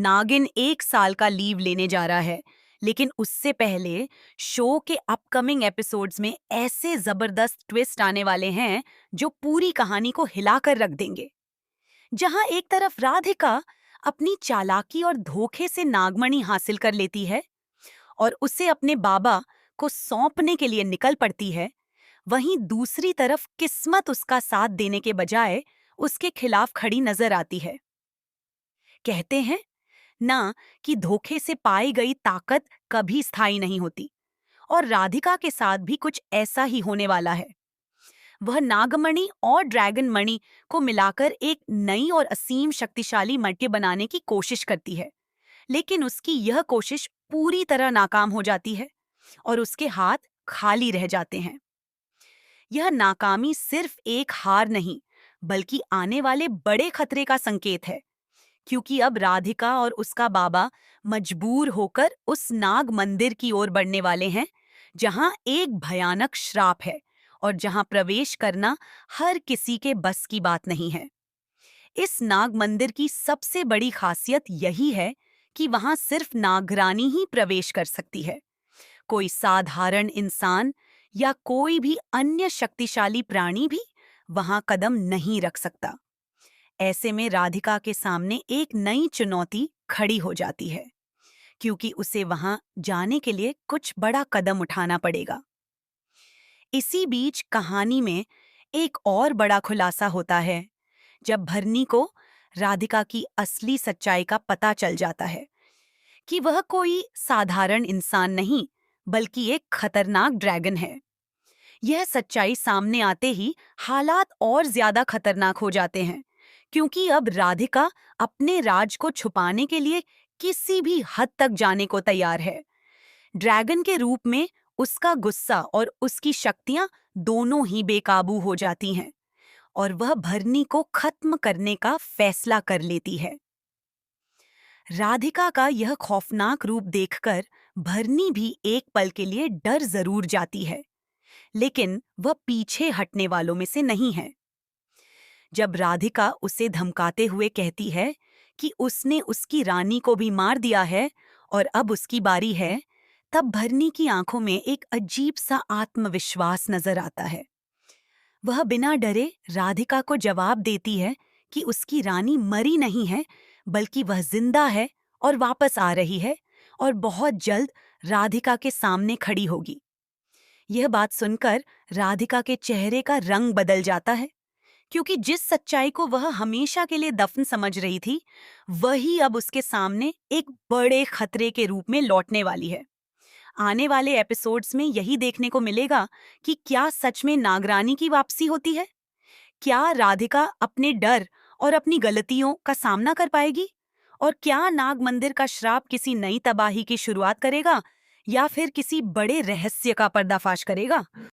नागिन 1 साल का लीव लेने जा रहा है, लेकिन उससे पहले शो के अपकमिंग एपिसोड्स में ऐसे जबरदस्त ट्विस्ट आने वाले हैं जो पूरी कहानी को हिलाकर रख देंगे। जहां एक तरफ राधिका अपनी चालाकी और धोखे से नागमणि हासिल कर लेती है और उसे अपने बाबा को सौंपने के लिए निकल पड़ती है, वहीं दूसरी तरफ किस्मत उसका साथ देने के बजाय उसके खिलाफ खड़ी नजर आती है। कहते हैं ना कि धोखे से पाई गई ताकत कभी स्थायी नहीं होती, और राधिका के साथ भी कुछ ऐसा ही होने वाला है। वह नागमणि और ड्रैगन मणि को मिलाकर एक नई और असीम शक्तिशाली मणि बनाने की कोशिश करती है, लेकिन उसकी यह कोशिश पूरी तरह नाकाम हो जाती है और उसके हाथ खाली रह जाते हैं। यह नाकामी सिर्फ एक हार नहीं, बल्कि आने वाले बड़े खतरे का संकेत है, क्योंकि अब राधिका और उसका बाबा मजबूर होकर उस नाग मंदिर की ओर बढ़ने वाले हैं, जहां एक भयानक श्राप है और जहां प्रवेश करना हर किसी के बस की बात नहीं है। इस नाग मंदिर की सबसे बड़ी खासियत यही है कि वहां सिर्फ नागरानी ही प्रवेश कर सकती है। कोई साधारण इंसान या कोई भी अन्य शक्तिशाली प्राणी भी वहां कदम नहीं रख सकता। ऐसे में राधिका के सामने एक नई चुनौती खड़ी हो जाती है, क्योंकि उसे वहां जाने के लिए कुछ बड़ा कदम उठाना पड़ेगा। इसी बीच कहानी में एक और बड़ा खुलासा होता है, जब भरनी को राधिका की असली सच्चाई का पता चल जाता है कि वह कोई साधारण इंसान नहीं, बल्कि एक खतरनाक ड्रैगन है। यह सच्चाई सामने आते ही हालात और ज्यादा खतरनाक हो जाते हैं, क्योंकि अब राधिका अपने राज को छुपाने के लिए किसी भी हद तक जाने को तैयार है। ड्रैगन के रूप में उसका गुस्सा और उसकी शक्तियां दोनों ही बेकाबू हो जाती हैं और वह भरनी को खत्म करने का फैसला कर लेती है। राधिका का यह खौफनाक रूप देखकर भरनी भी एक पल के लिए डर जरूर जाती है, लेकिन वह पीछे हटने वालों में से नहीं है। जब राधिका उसे धमकाते हुए कहती है कि उसने उसकी रानी को भी मार दिया है और अब उसकी बारी है, तब भरनी की आंखों में एक अजीब सा आत्मविश्वास नजर आता है। वह बिना डरे राधिका को जवाब देती है कि उसकी रानी मरी नहीं है, बल्कि वह जिंदा है और वापस आ रही है और बहुत जल्द राधिका के सामने खड़ी होगी। यह बात सुनकर राधिका के चेहरे का रंग बदल जाता है, क्योंकि जिस सच्चाई को वह हमेशा के लिए दफन समझ रही थी, वही अब उसके सामने एक बड़े खतरे के रूप में लौटने वाली है। आने वाले एपिसोड्स में यही देखने को मिलेगा कि क्या सच में नागरानी की वापसी होती है? क्या राधिका अपने डर और अपनी गलतियों का सामना कर पाएगी? और क्या नाग मंदिर का श्राप किसी नई तबाही की शुरुआत करेगा या फिर किसी बड़े रहस्य का पर्दाफाश करेगा?